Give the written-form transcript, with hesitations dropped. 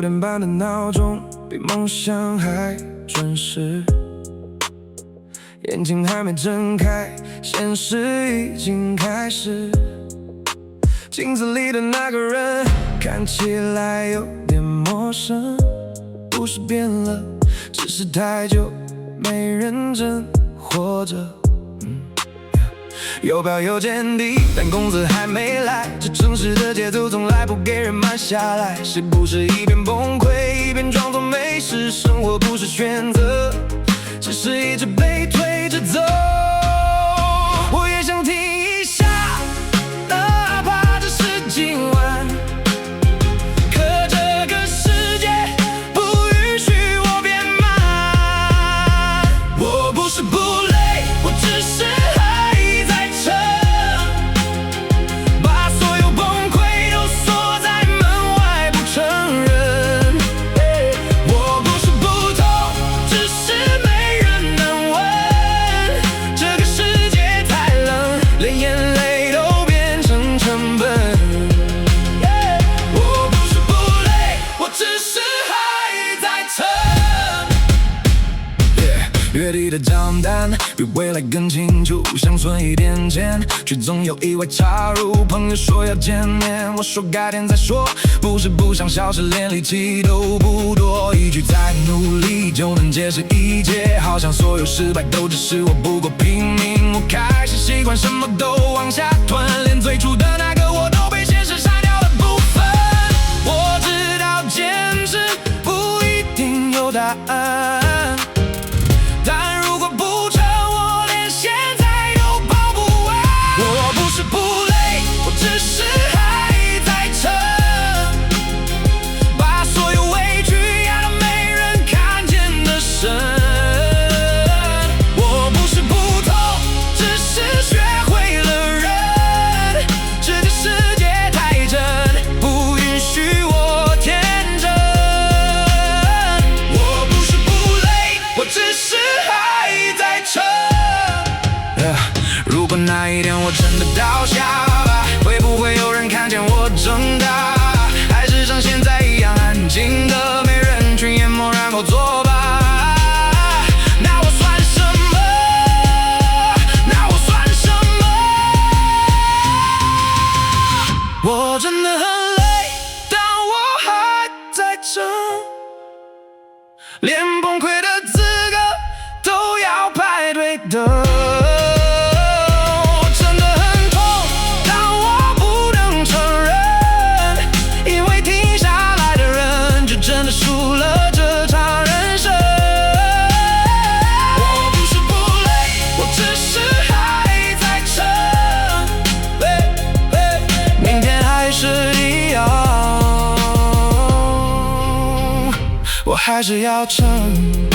点半的闹钟比梦想还准时，眼睛还没睁开，现实已经开始。镜子里的那个人看起来有点陌生，不是变了，只是太久没认真活着。有表有见地，但工资还没来。这城市的节奏从来不给人慢下来，是不是一边崩溃一边装作没事？生活不是选择，只是一直被推着走。我也想停一下，哪怕只是今晚，可这个世界不允许我变慢。我不是不累，我只是月底的账单比未来更清楚，想存一点钱，却总有意外插入。朋友说要见面，我说改天再说，不是不想消失，连力气都不多。一句再努力就能解释一切，好像所有失败都只是我不够拼命。我开始习惯什么都往下吞，连最初的那个我都被现实删掉了部分。我知道坚持不一定有答案，但如果不成，我连现在都跑不完。我不是不累，我只是还在撑，把所有委屈压到没人看见的深。我不是不痛，只是学会了忍，这个世界太真，不允许我天真。我不是不累，我只是如果那一天我真的倒下吧，会不会有人看见我挣扎？还是像现在一样安静的，没人群淹没，然后作罢？那我算什么？那我算什么？我真的很累，但我还在撑，连崩溃的资格都要排队等。我还是要撑。